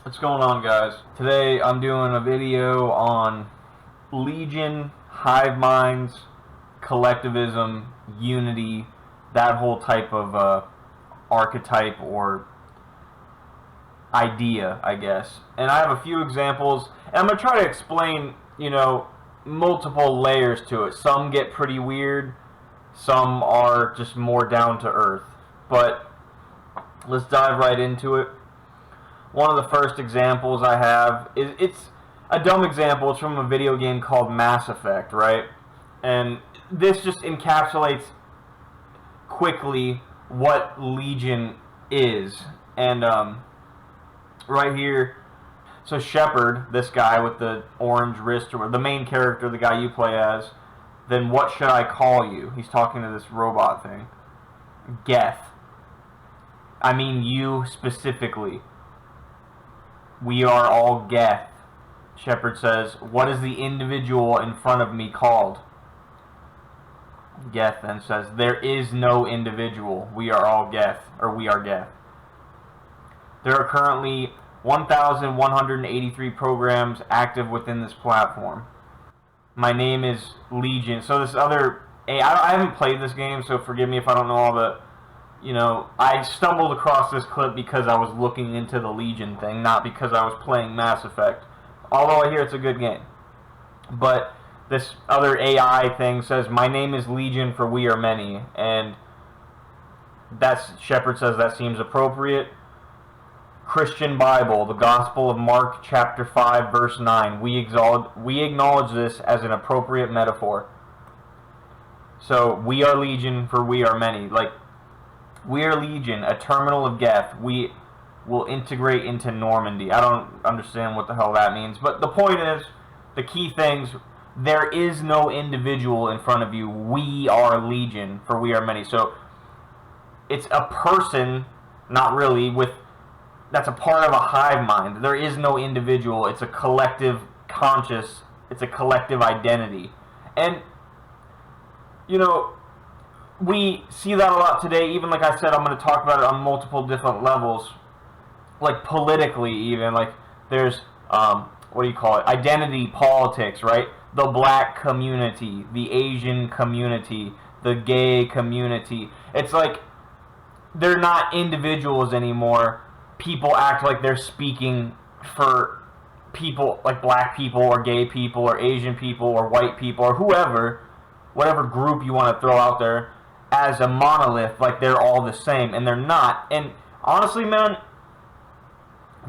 What's going on, guys? Today I'm doing a video on Legion, hive minds, collectivism, unity, that whole type of archetype or idea, I guess. And I have a few examples, and I'm going to try to explain, multiple layers to it. Some get pretty weird, some are just more down to earth. But let's dive right into it. One of the first examples I have is, it's a dumb example. It's from a video game called Mass Effect, right? And this just encapsulates quickly what Legion is. And right here, so Shepard, this guy with the orange wrist, or the main character, the guy you play as, then what should I call you? He's talking to this robot thing. Geth. I mean you specifically. We are all Geth. Shepard says, what is the individual in front of me called? Geth then says, there is no individual. We are all Geth, or we are Geth. There are currently 1,183 programs active within this platform. My name is Legion. So this other... I haven't played this game, so forgive me if I don't know all the... I stumbled across this clip because I was looking into the Legion thing, not because I was playing Mass Effect. Although I hear it's a good game. But this other AI thing says, my name is Legion for we are many. And Shepard says that seems appropriate. Christian Bible, the Gospel of Mark, chapter 5, verse 9. We acknowledge this as an appropriate metaphor. So, we are Legion for we are many. We are Legion, a terminal of Geth. We will integrate into Normandy. I don't understand what the hell that means. But the point is, the key things, there is no individual in front of you. We are Legion, for we are many. So, it's a person, not really, that's a part of a hive mind. There is no individual. It's a collective conscious. It's a collective identity. And, we see that a lot today. Even like I said, I'm going to talk about it on multiple different levels. Like politically even. Like there's, identity politics, right? The black community, the Asian community, the gay community. It's like they're not individuals anymore. People act like they're speaking for people like black people or gay people or Asian people or white people or whoever, whatever group you want to throw out there, as a monolith, like they're all the same, and they're not. And honestly, man,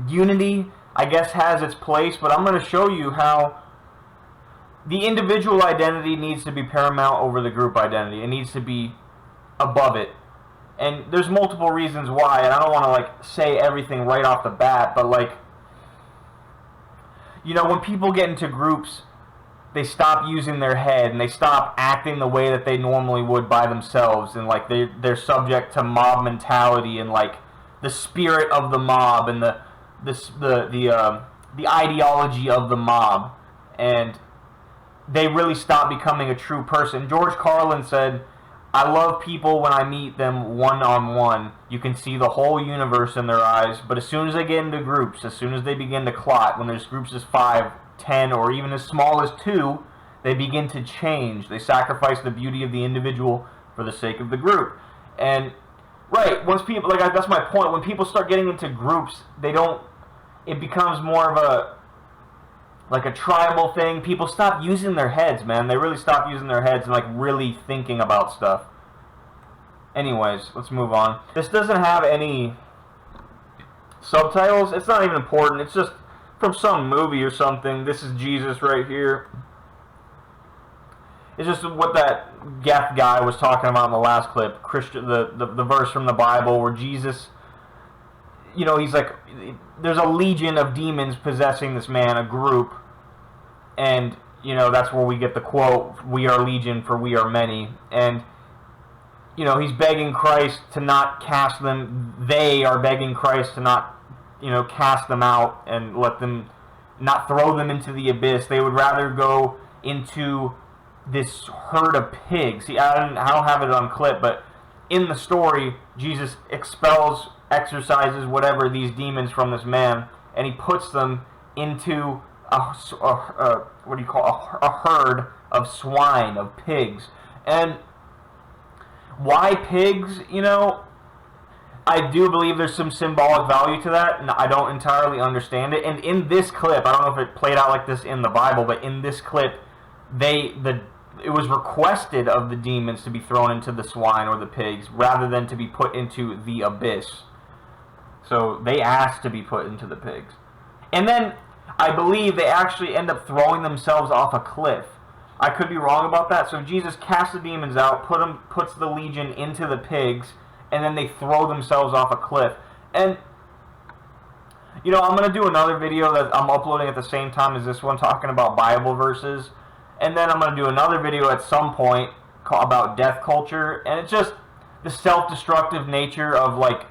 unity, I guess, has its place, but I'm going to show you how the individual identity needs to be paramount over the group identity. It needs to be above it. And there's multiple reasons why, and I don't want to, say everything right off the bat, but, when people get into groups, they stop using their head and they stop acting the way that they normally would by themselves, and they're subject to mob mentality and the spirit of the mob and the ideology of the mob, and they really stop becoming a true person. George Carlin said, I love people when I meet them one-on-one. You can see the whole universe in their eyes, but as soon as they get into groups, as soon as they begin to clot, when there's groups as 5, 10, or even as small as 2, they begin to change. They sacrifice the beauty of the individual for the sake of the group. And right, once people, that's my point, when people start getting into groups, it becomes more of a tribal thing. People stop using their heads, man. They really stop using their heads and really thinking about stuff. Anyways, let's move on. This doesn't have any subtitles. It's not even important. It's just from some movie or something. This is Jesus right here. It's just what that Geth guy was talking about in the last clip. The verse from the Bible where Jesus, he's like, there's a legion of demons possessing this man, a group. And, that's where we get the quote, we are Legion for we are many. And, he's begging Christ to not cast them. They are begging Christ to not cast them out and let them not throw them into the abyss. They would rather go into this herd of pigs. See, I don't have it on clip, but in the story, Jesus expels, exorcises, whatever, these demons from this man, and he puts them into what do you call a herd of swine, of pigs. And why pigs? You know, I do believe there's some symbolic value to that, and I don't entirely understand it. And in this clip, I don't know if it played out like this in the Bible, but in this clip, it was requested of the demons to be thrown into the swine or the pigs rather than to be put into the abyss. So they asked to be put into the pigs. And then I believe they actually end up throwing themselves off a cliff. I could be wrong about that. So Jesus casts the demons out, puts the legion into the pigs, and then they throw themselves off a cliff. And, you know, I'm going to do another video that I'm uploading at the same time as this one talking about Bible verses. And then I'm going to do another video at some point about death culture. And it's just the self-destructive nature of, like,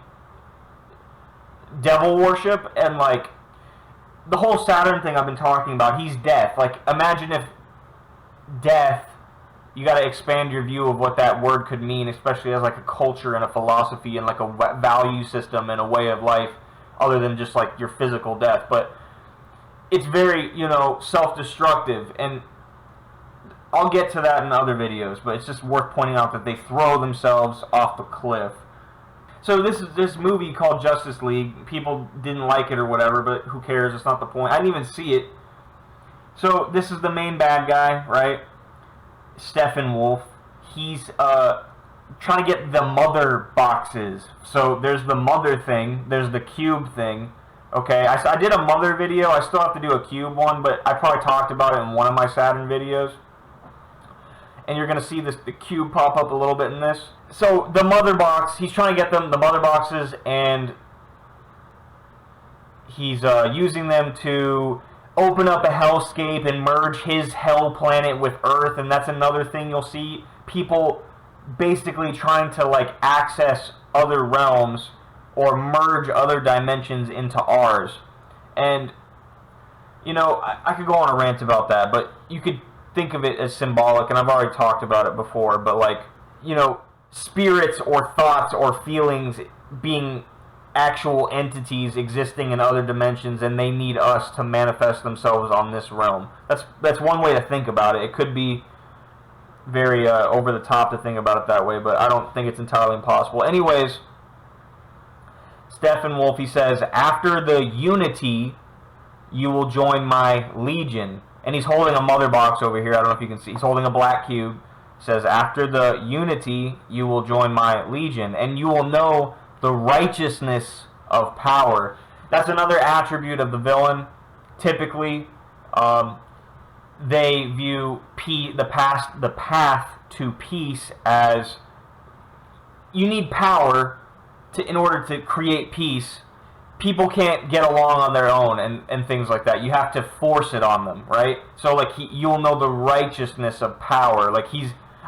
devil worship and, like, the whole Saturn thing I've been talking about. He's death. Like, imagine if death, you got to expand your view of what that word could mean, especially as, like, a culture and a philosophy and, like, a value system and a way of life other than just, like, your physical death. But it's very, you know, self-destructive, and I'll get to that in other videos, but it's just worth pointing out that they throw themselves off the cliff. So this movie called Justice League. People didn't like it or whatever, but who cares? It's not the point. I didn't even see it. So this is the main bad guy, right? Steppenwolf. He's trying to get the mother boxes. So there's the mother thing. There's the cube thing. Okay, I did a mother video. I still have to do a cube one, but I probably talked about it in one of my Saturn videos. And you're going to see the cube pop up a little bit in this. So the mother box, he's trying to get them, the mother boxes, and he's using them to open up a hellscape and merge his hell planet with Earth. And that's another thing you'll see. People basically trying to, like, access other realms or merge other dimensions into ours. And, you know, I could go on a rant about that, but you could think of it as symbolic, and I've already talked about it before, but, like, you know, spirits or thoughts or feelings being actual entities existing in other dimensions, and they need us to manifest themselves on this realm. That's one way to think about it. It could be very over the top to think about it that way, but I don't think it's entirely impossible. Anyways, Steppenwolf, he says, after the unity, you will join my legion. And he's holding a mother box over here. I don't know if you can see. He's holding a black cube. It says, after the unity, you will join my legion. And you will know the righteousness of power. That's another attribute of the villain. Typically, they view the path to peace as you need power in order to create peace. People can't get along on their own and things like that. You have to force it on them, right? So, like, you'll know the righteousness of power. Like,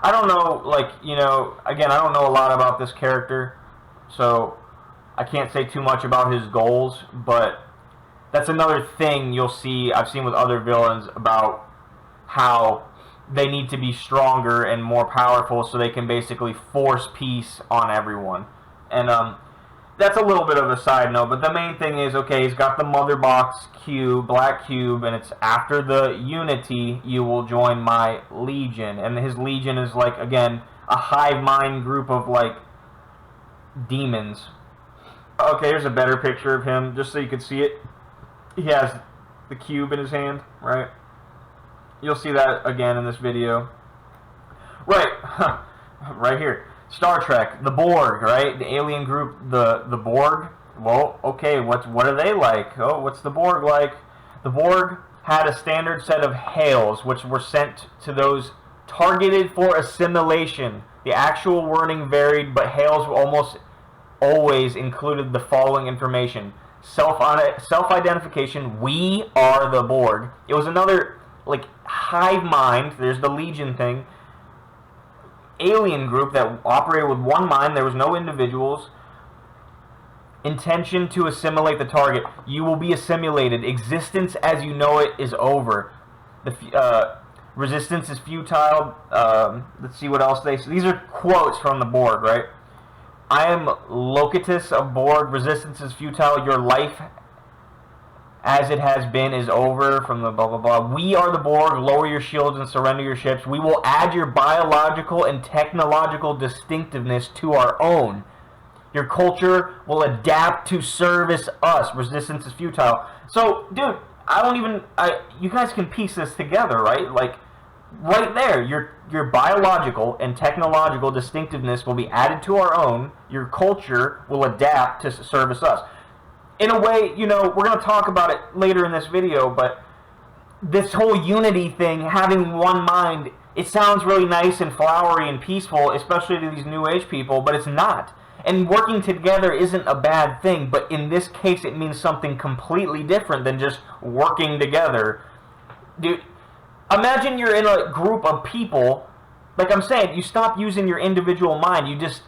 I don't know, like, you know, again, I don't know a lot about this character, so I can't say too much about his goals, but that's another thing I've seen with other villains about how they need to be stronger and more powerful so they can basically force peace on everyone. And, that's a little bit of a side note, but the main thing is, okay, he's got the mother box cube, black cube, and it's after the unity, you will join my legion. And his legion is, like, again, a hive mind group of, like, demons. Okay, here's a better picture of him, just so you can see it. He has the cube in his hand, right? You'll see that again in this video. Right, right here. Star Trek, the Borg, right? The alien group, the Borg. Well, okay, what are they like? Oh, what's the Borg like? The Borg had a standard set of hails, which were sent to those targeted for assimilation. The actual wording varied, but hails almost always included the following information. Self-identification, we are the Borg. It was another, like, hive mind. There's the Legion thing. Alien group that operated with one mind. There was no individuals. Intention to assimilate the target. You will be assimilated. Existence as you know it is over. The resistance is futile. Let's see what else they say. These are quotes from the Borg, right? I am Locatus of Borg. Resistance is futile. Your life as it has been is over from the blah blah blah. We are the Borg. Lower your shields and surrender your ships. We will add your biological and technological distinctiveness to our own. Your culture will adapt to service us. Resistance is futile. So, dude, you guys can piece this together, right? Like, right there, your biological and technological distinctiveness will be added to our own. Your culture will adapt to service us. In a way, you know, we're going to talk about it later in this video, but this whole unity thing, having one mind, it sounds really nice and flowery and peaceful, especially to these New Age people, but it's not. And working together isn't a bad thing, but in this case it means something completely different than just working together. Dude, imagine you're in a group of people, like I'm saying, you stop using your individual mind, you just,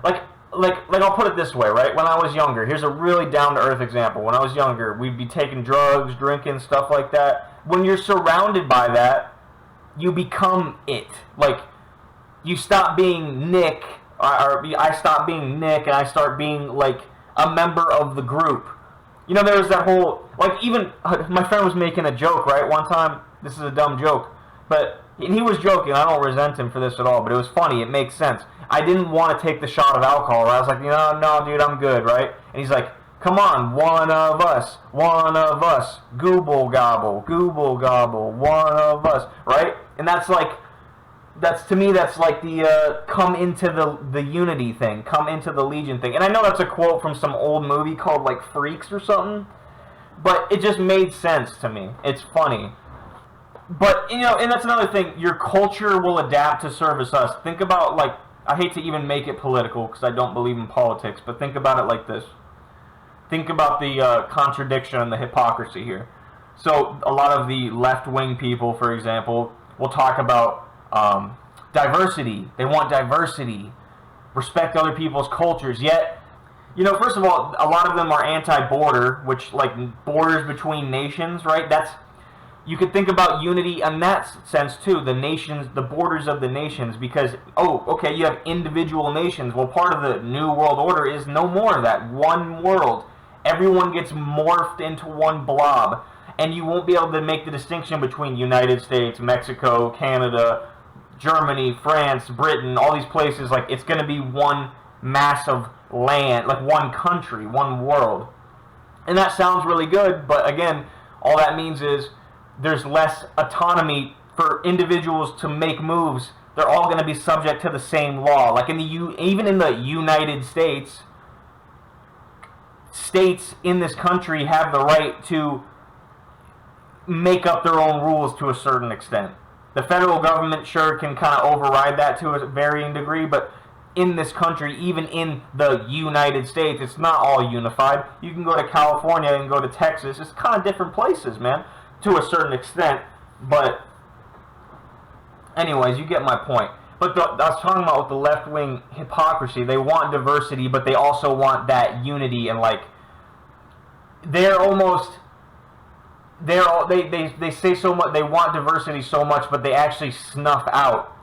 like I'll put it this way, right? When I was younger, here's a really down-to-earth example. When I was younger, we'd be taking drugs, drinking, stuff like that. When you're surrounded by that, you become it. Like, you stop being Nick, or I stop being Nick, and I start being, like, a member of the group. You know, there was that whole, like, even, my friend was making a joke, right? One time, this is a dumb joke, but, and he was joking, I don't resent him for this at all, but it was funny, it makes sense. I didn't want to take the shot of alcohol, right? I was like, no, dude, I'm good, right? And he's like, come on, one of us, gooble gobble, one of us, right? And that's like, to me, that's like the come into the unity thing, come into the Legion thing. And I know that's a quote from some old movie called like Freaks or something, but it just made sense to me. It's funny. But, you know, and that's another thing, your culture will adapt to service us. Think about, like, I hate to even make it political because I don't believe in politics, but think about it like this. Think about the contradiction and the hypocrisy here. So a lot of the left-wing people, for example, will talk about diversity. They want diversity. Respect other people's cultures. Yet, you know, first of all, a lot of them are anti-border, which, like, borders between nations, right? You could think about unity in that sense too, the nations, the borders of the nations, because, oh, okay, you have individual nations. Well, part of the New World Order is no more of that. One world. Everyone gets morphed into one blob, and you won't be able to make the distinction between United States, Mexico, Canada, Germany, France, Britain, all these places. Like, it's going to be one massive land, like one country, one world. And that sounds really good, but again, all that means is there's less autonomy for individuals to make moves. They're all going to be subject to the same law. Like even in the United States, states in this country have the right to make up their own rules to a certain extent. The federal government sure can kind of override that to a varying degree, but in this country, even in the United States, it's not all unified. You can go to California and go to Texas. It's kind of different places, man, to a certain extent. But anyways, you get my point. But I was talking about with the left-wing hypocrisy. They want diversity, but they also want that unity, and like they say so much, they want diversity so much, but they actually snuff out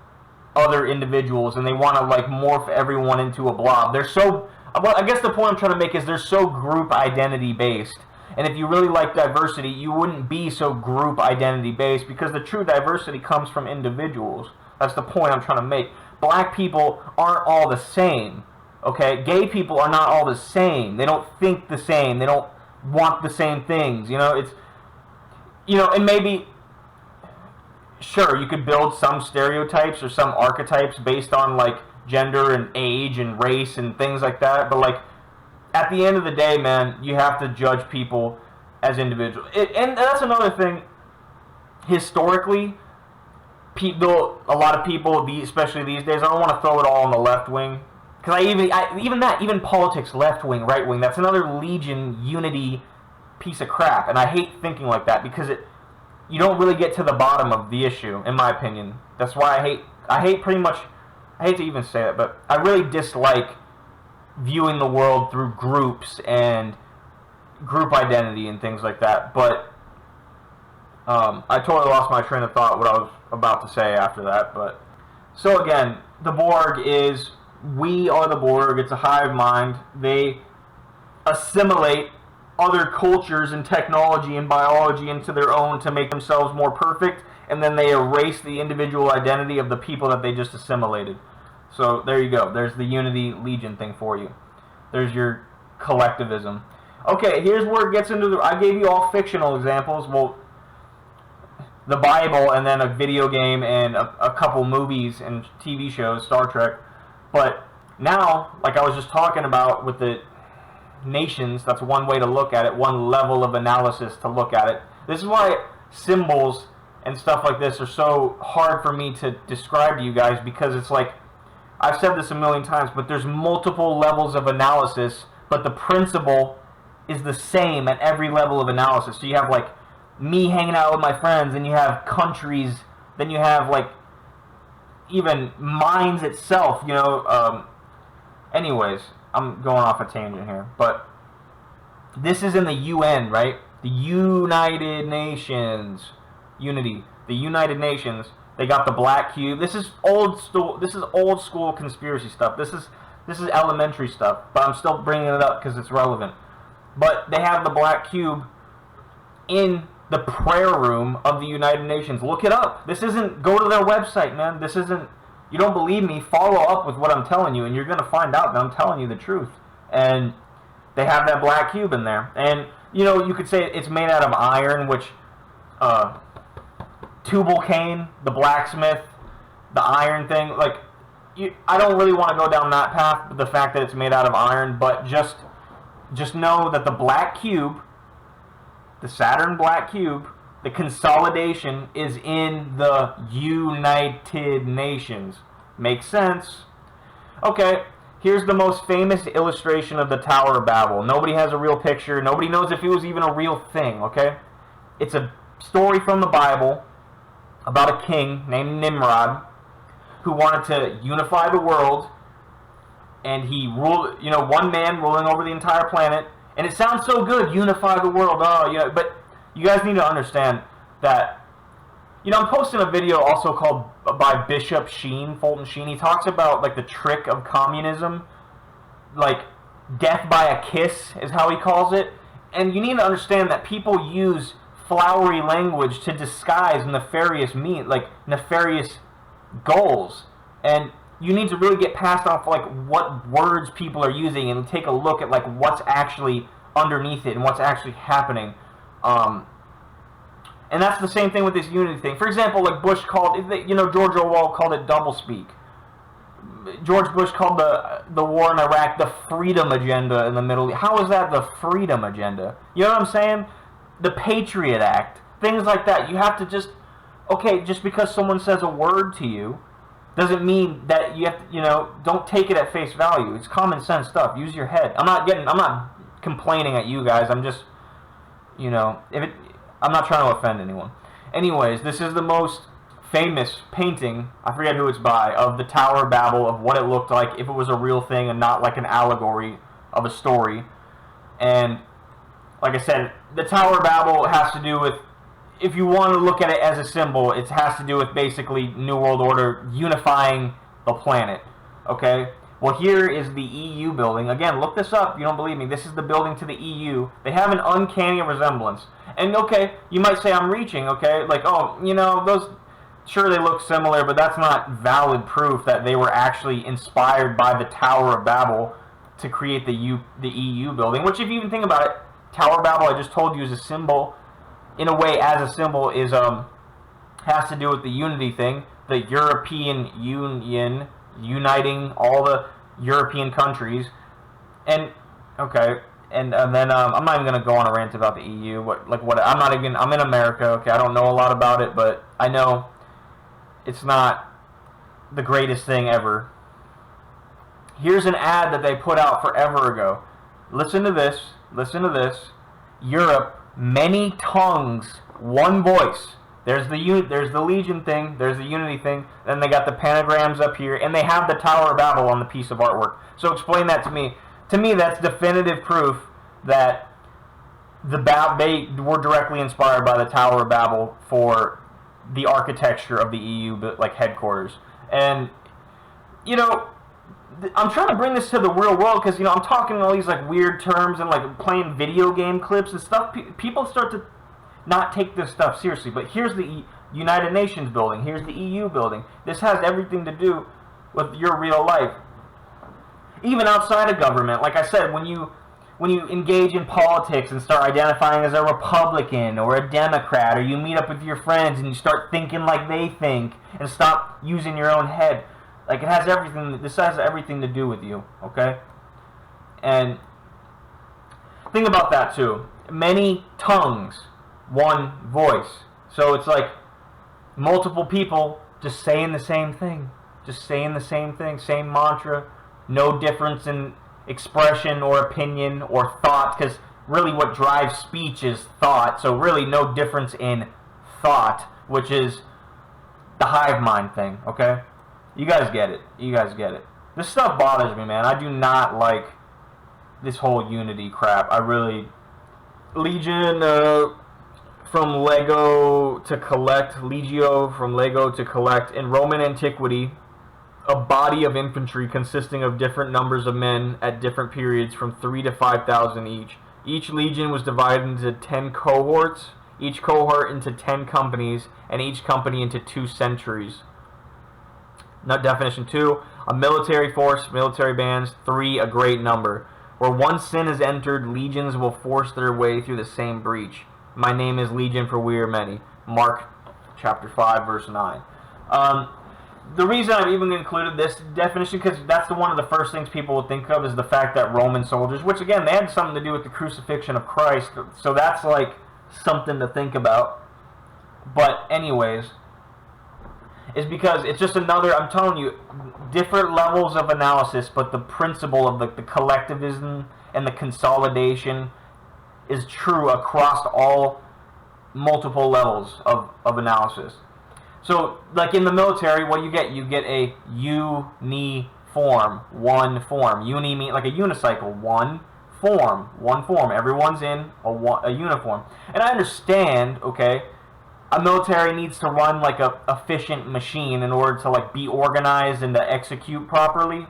other individuals, and they want to like morph everyone into a blob. They're so, well, I guess the point I'm trying to make is they're so group identity based. And if you really like diversity, you wouldn't be so group identity based, because the true diversity comes from individuals. That's the point I'm trying to make. Black people aren't all the same. Okay? Gay people are not all the same. They don't think the same. They don't want the same things. You know, it's, you know, and maybe, sure, you could build some stereotypes or some archetypes based on like gender and age and race and things like that, but like at the end of the day, man, you have to judge people as individuals. And that's another thing. Historically, a lot of people, especially these days, I don't want to throw it all on the left wing, because even politics, left wing, right wing, that's another Legion unity piece of crap, and I hate thinking like that, because you don't really get to the bottom of the issue, in my opinion. That's why I hate pretty much, I hate to even say it, but I really dislike viewing the world through groups and group identity and things like that. But I totally lost my train of thought, what I was about to say after that. But so again, the Borg we are the Borg. It's a hive mind. They assimilate other cultures and technology and biology into their own to make themselves more perfect, and then they erase the individual identity of the people that they just assimilated. So there you go. There's the Unity Legion thing for you. There's your collectivism. Okay, here's where it gets into the... I gave you all fictional examples. Well, the Bible and then a video game and a couple movies and TV shows, Star Trek. But now, like I was just talking about with the nations, that's one way to look at it, one level of analysis to look at it. This is why symbols and stuff like this are so hard for me to describe to you guys, because it's like, I've said this a million times, but there's multiple levels of analysis, but the principle is the same at every level of analysis. So you have like me hanging out with my friends, and you have countries, then you have like even minds itself, you know. Anyways, I'm going off a tangent here, but this is in the UN, right? The United Nations. Unity. The United Nations. They got the black cube. This is old school. This is old school conspiracy stuff. This is elementary stuff, but I'm still bringing it up because it's relevant. But they have the black cube in the prayer room of the United Nations. Look it up. This isn't... Go to their website, man. This isn't... You don't believe me? Follow up with what I'm telling you, and you're going to find out that I'm telling you the truth. And they have that black cube in there. And, you know, you could say it's made out of iron, which... Tubal-Cain, the blacksmith, the iron thing, like, I don't really want to go down that path, but the fact that it's made out of iron, but just know that the black cube, the Saturn black cube, the consolidation is in the United Nations. Makes sense? Okay, here's the most famous illustration of the Tower of Babel. Nobody has a real picture. Nobody knows if it was even a real thing, okay? It's a story from the Bible about a king named Nimrod who wanted to unify the world, and he ruled, you know, one man ruling over the entire planet. And it sounds so good, unify the world, oh, you know, but you guys need to understand that, you know, I'm posting a video also called by Bishop Sheen, Fulton Sheen. He talks about like the trick of communism, like death by a kiss is how he calls it. And you need to understand that people use flowery language to disguise nefarious nefarious goals, and you need to really get past off like what words people are using and take a look at like what's actually underneath it and what's actually happening. And that's the same thing with this unity thing. For example, like Bush called, you know, George Orwell called it doublespeak. George Bush called the war in Iraq the freedom agenda in the Middle East. How is that the freedom agenda? You know what I'm saying? The Patriot Act, things like that. You have to just, okay, just because someone says a word to you doesn't mean that you have to, you know, don't take it at face value. It's common sense stuff. Use your head. I'm not complaining at you guys. I'm just, you know, I'm not trying to offend anyone. Anyways, this is the most famous painting, I forget who it's by, of the Tower of Babel, of what it looked like if it was a real thing and not like an allegory of a story. And like I said, the Tower of Babel has to do with, if you want to look at it as a symbol, it has to do with basically New World Order unifying the planet. Okay? Well, here is the EU building. Again, look this up. You don't believe me. This is the building to the EU. They have an uncanny resemblance. And, okay, you might say I'm reaching, okay? Like, oh, you know, those, sure, they look similar, but that's not valid proof that they were actually inspired by the Tower of Babel to create the EU building. Which, if you even think about it, Tower of Babel, I just told you, is a symbol, in a way, as a symbol, is has to do with the unity thing, the European Union, uniting all the European countries, and okay, and then I'm not even gonna go on a rant about the EU. I'm in America, okay, I don't know a lot about it, but I know it's not the greatest thing ever. Here's an ad that they put out forever ago. Listen to this. Europe, many tongues, one voice. There's the Legion thing, there's the Unity thing, then they got the pentagrams up here, and they have the Tower of Babel on the piece of artwork. So explain that to me. To me, that's definitive proof that they were directly inspired by the Tower of Babel for the architecture of the EU, like headquarters. And, you know, I'm trying to bring this to the real world because, I'm talking all these, like, weird terms and, like, playing video game clips and stuff. People start to not take this stuff seriously. But here's the United Nations building. Here's the EU building. This has everything to do with your real life. Even outside of government, like I said, when you engage in politics and start identifying as a Republican or a Democrat, or you meet up with your friends and you start thinking like they think and stop using your own head, like, it has everything. This has everything to do with you, okay? And think about that too. Many tongues, one voice. So it's like multiple people just saying the same thing, same mantra. No difference in expression or opinion or thought, because really what drives speech is thought. So really no difference in thought, which is the hive mind thing, okay? You guys get it. This stuff bothers me, man. I do not like this whole unity crap. I really... Legion from Lego to collect. Legio from Lego to collect. In Roman antiquity, a body of infantry consisting of different numbers of men at different periods from 3 to 5,000 each. Each legion was divided into 10 cohorts, each cohort into 10 companies, and each company into 2 centuries. Now, definition 2, a military force, military bands. 3, a great number. Where one sin is entered, legions will force their way through the same breach. My name is Legion, for we are many. Mark chapter 5, verse 9. The reason I've even included this definition, because that's one of the first things people would think of, is the fact that Roman soldiers, which again, they had something to do with the crucifixion of Christ, so that's like something to think about. But anyways, is because it's just another, I'm telling you, different levels of analysis, but the principle of the collectivism and the consolidation is true across all multiple levels of analysis. So, like in the military, what you get a uniform, one form. Uni mean like a unicycle, one form. Everyone's in a uniform. And I understand, okay, a military needs to run like a efficient machine in order to like be organized and to execute properly.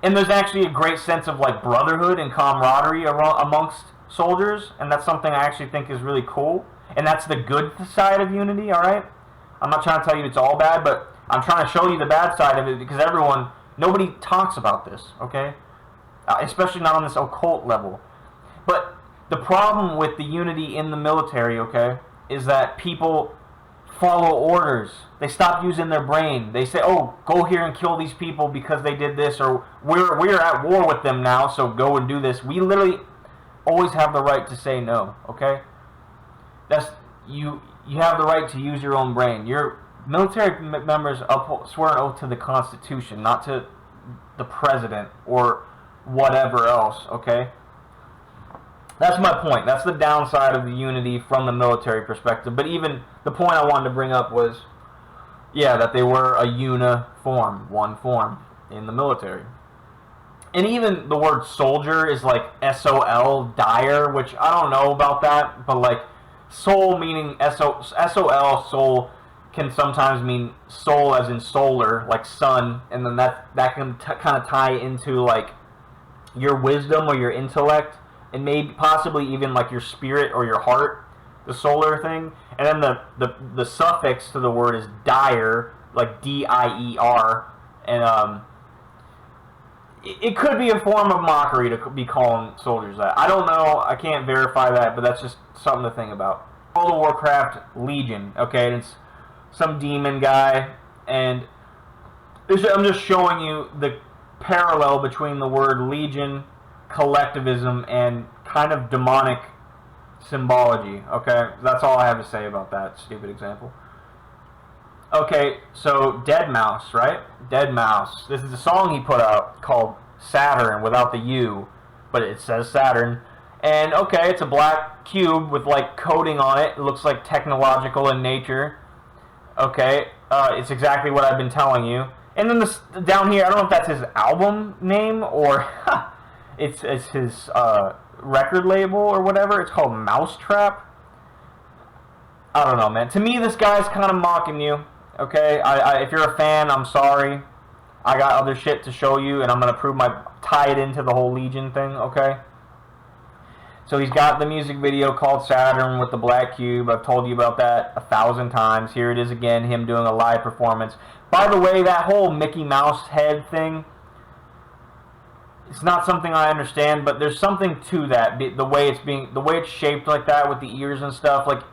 And there's actually a great sense of like brotherhood and camaraderie amongst soldiers, and that's something I actually think is really cool. And that's the good side of unity, alright? I'm not trying to tell you it's all bad, but I'm trying to show you the bad side of it, because nobody talks about this, okay? Especially not on this occult level. But the problem with the unity in the military, okay, is that people follow orders. They stop using their brain. They say, oh, go here and kill these people because they did this, or we're at war with them now, so go and do this. We literally always have the right to say no, okay? You have the right to use your own brain. Your military members swear an oath to the Constitution, not to the president or whatever else, okay? That's my point. That's the downside of the unity from the military perspective. But even the point I wanted to bring up was, yeah, that they were a uniform, one form in the military. And even the word soldier is like S-O-L, dire, which I don't know about that, but like soul meaning S-O-L, soul, can sometimes mean soul as in solar, like sun, and then that can kind of tie into like your wisdom or your intellect, and maybe possibly even like your spirit or your heart, the solar thing. And then the suffix to the word is dire, like D-I-E-R, and it could be a form of mockery to be calling soldiers that. I don't know, I can't verify that, but that's just something to think about. World of Warcraft Legion, okay, it's some demon guy, and I'm just showing you the parallel between the word legion, collectivism, and kind of demonic symbology, okay? That's all I have to say about that stupid example. Okay, so Deadmau5, right? Deadmau5. This is a song he put out called Saturn without the U, but it says Saturn. And okay, it's a black cube with like coating on it. It looks like technological in nature. Okay, it's exactly what I've been telling you. And then this down here, I don't know if that's his album name or it's his record label or whatever. It's called Mousetrap. I don't know, man. To me, this guy's kind of mocking you. Okay, if you're a fan, I'm sorry. I got other shit to show you, and I'm going to tie it into the whole Legion thing, okay? So he's got the music video called Saturn with the black cube. I've told you about that 1,000 times. Here it is again, him doing a live performance. By the way, that whole Mickey Mouse head thing, it's not something I understand, but there's something to that. The way it's shaped like that with the ears and stuff. Like,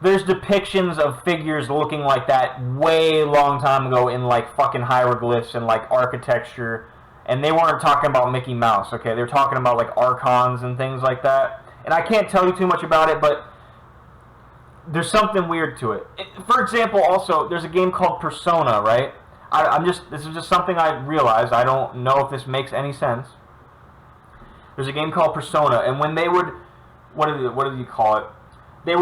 there's depictions of figures looking like that way long time ago in like fucking hieroglyphs and like architecture. And they weren't talking about Mickey Mouse, okay? They're talking about, like, archons and things like that. And I can't tell you too much about it, but there's something weird to it. For example, also, there's a game called Persona, right? This is just something I realized. I don't know if this makes any sense. There's a game called Persona, and when they would... What did you call it? They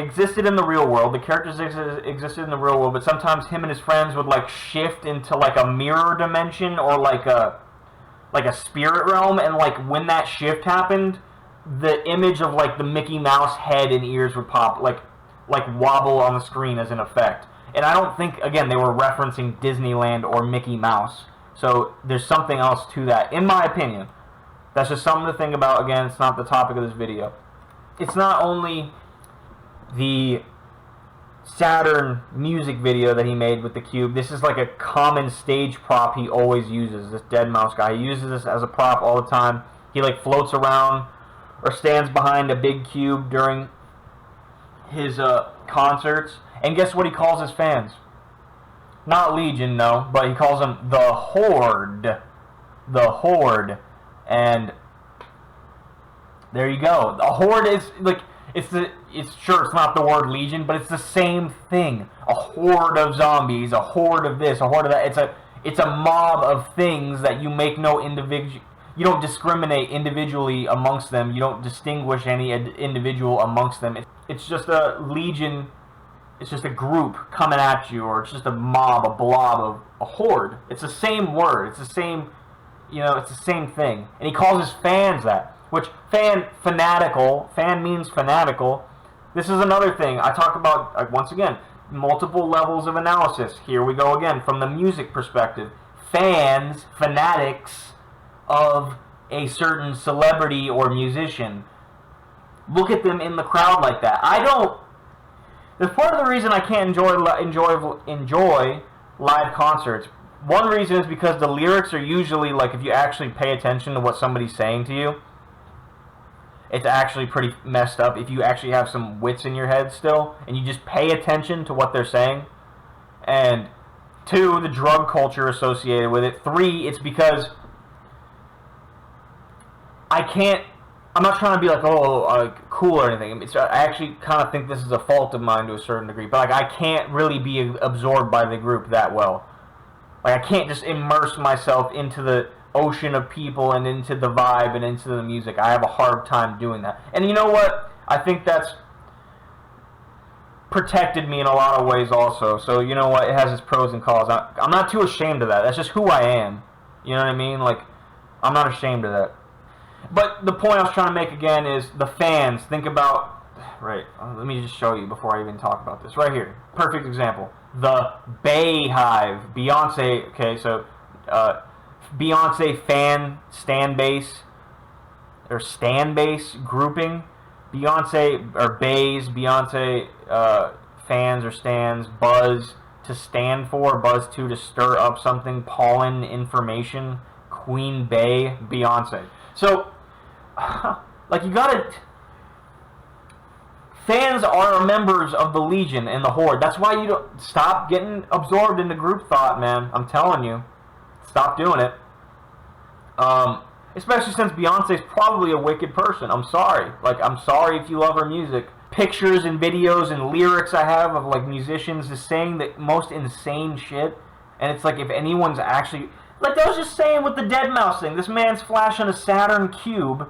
existed in the real world. The characters existed in the real world, but sometimes him and his friends would like shift into like a mirror dimension or like a spirit realm, and like when that shift happened, the image of like the Mickey Mouse head and ears would pop, like wobble on the screen as an effect. And I don't think, again, they were referencing Disneyland or Mickey Mouse. So there's something else to that, in my opinion. That's just something to think about. Again, it's not the topic of this video. It's not only the Saturn music video that he made with the cube. This is like a common stage prop he always uses, this deadmau5 guy. He uses this as a prop all the time. He like floats around or stands behind a big cube during his concerts. And guess what he calls his fans? Not Legion, no, but he calls them the Horde. The Horde. And there you go. The Horde is like... It's sure it's not the word Legion, but it's the same thing. A horde of zombies, a horde of this, a horde of that. It's a mob of things that you make no individual. You don't discriminate individually amongst them. You don't distinguish any individual amongst them. It's just a legion. It's just a group coming at you, or it's just a mob, a blob of a horde. It's the same word. It's the same. It's the same thing. And he calls his fans that. Which, fan means fanatical. This is another thing. I talk about, once again, multiple levels of analysis. Here we go again, from the music perspective. Fanatics of a certain celebrity or musician. Look at them in the crowd like that. There's part of the reason I can't enjoy live concerts. One reason is because the lyrics are usually, like, if you actually pay attention to what somebody's saying to you, it's actually pretty messed up if you actually have some wits in your head still, and you just pay attention to what they're saying. And 2, the drug culture associated with it. 3, it's because I'm not trying to be like, cool or anything. I actually kind of think this is a fault of mine to a certain degree, but like I can't really be absorbed by the group that well. Like I can't just immerse myself into the ocean of people and into the vibe and into the music. I have a hard time doing that. And you know what? I think that's protected me in a lot of ways also. So you know what? It has its pros and cons. I'm not too ashamed of that. That's just who I am. You know what I mean? Like, I'm not ashamed of that. But the point I was trying to make again is the fans. Think about... Right. Let me just show you before I even talk about this. Right here. Perfect example. The Beyhive. Beyonce... Okay, so... Beyonce stan base grouping. Beyonce or bays, Beyonce fans or stands, buzz to stand for, buzz to stir up something, pollen information, Queen Bey, Beyonce. So, like you gotta... Fans are members of the Legion and the Horde. That's why you don't... Stop getting absorbed into group thought, man. I'm telling you. Stop doing it. Especially since Beyonce's probably a wicked person. I'm sorry. Like, I'm sorry if you love her music. Pictures and videos and lyrics I have of, like, musicians just saying the most insane shit. And it's like, if anyone's actually... Like, I was just saying with the deadmau5 thing. This man's flashing a Saturn cube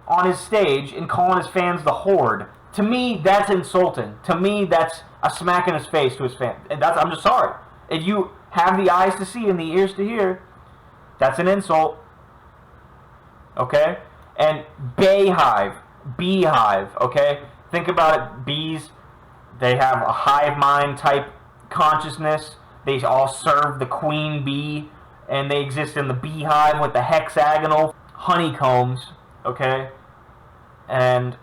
on his stage and calling his fans the Horde. To me, that's insulting. To me, that's a smack in his face to his fans. And I'm just sorry. If you have the eyes to see and the ears to hear, that's an insult. Okay? And beehive, okay? Think about it. Bees, they have a hive mind type consciousness. They all serve the queen bee, and they exist in the beehive with the hexagonal honeycombs, okay? And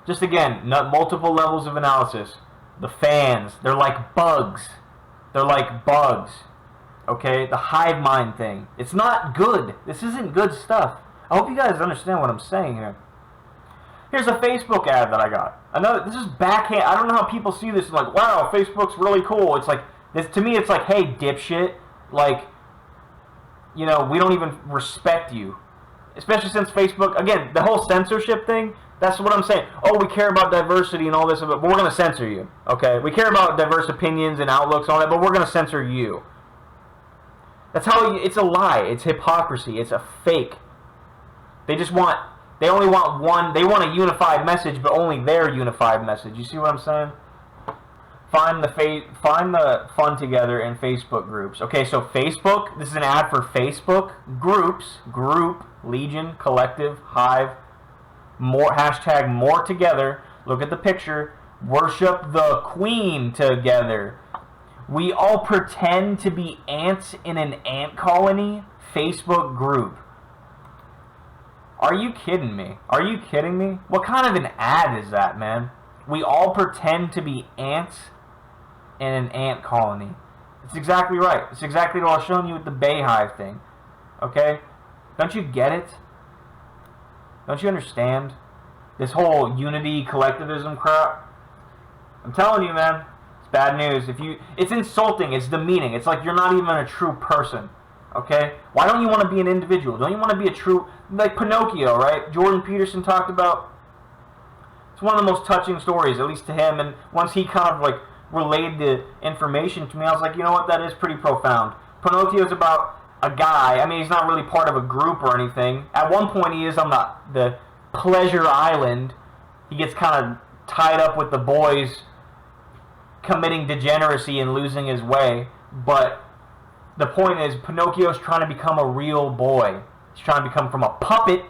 just again, multiple levels of analysis. The fans, they're like bugs. They're like bugs, okay? The hive mind thing. It's not good. This isn't good stuff. I hope you guys understand what I'm saying here. Here's a Facebook ad that I got. This is backhand. I don't know how people see this and like, wow, Facebook's really cool. It's like, this to me, it's like, hey, dipshit, like, you know, we don't even respect you. Especially since Facebook, again, the whole censorship thing, that's what I'm saying. Oh, we care about diversity and all this, but we're going to censor you, okay? We care about diverse opinions and outlooks and all that, but we're going to censor you. That's how, it's a lie. It's hypocrisy. It's a fake. They only want one, they want a unified message, but only their unified message. You see what I'm saying? Find the fun together in Facebook groups. Okay, so Facebook, this is an ad for Facebook groups, group, Legion, collective, hive, more, hashtag more together. Look at the picture. Worship the queen together. We all pretend to be ants in an ant colony. Facebook group. Are you kidding me? Are you kidding me? What kind of an ad is that, man? We all pretend to be ants in an ant colony. It's exactly right. It's exactly what I was showing you with the Bayhive thing. Okay? Don't you get it? Don't you understand? This whole unity collectivism crap. I'm telling you, man. It's bad news. It's insulting. It's demeaning. It's like you're not even a true person. Okay? Why don't you want to be an individual? Don't you want to be a true... Like Pinocchio, right? Jordan Peterson talked about... It's one of the most touching stories, at least to him. And once he kind of like relayed the information to me, I was like, you know what? That is pretty profound. Pinocchio's about a guy. I mean, he's not really part of a group or anything. At one point, he is on the Pleasure Island. He gets kind of tied up with the boys committing degeneracy and losing his way. But the point is, Pinocchio's trying to become a real boy. He's trying to become from a puppet,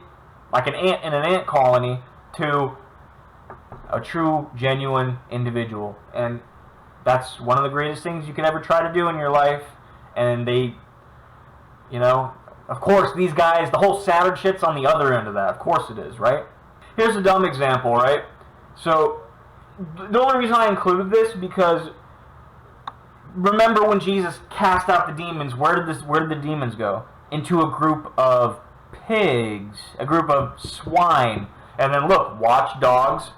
like an ant in an ant colony, to a true, genuine individual. And that's one of the greatest things you can ever try to do in your life. And they, you know, of course, these guys, the whole Saturn shit's on the other end of that. Of course it is, right? Here's a dumb example, right? So, the only reason I included this, because remember when Jesus cast out the demons, where did the demons go? Into a group of pigs, a group of swine. And then look, watchdogs,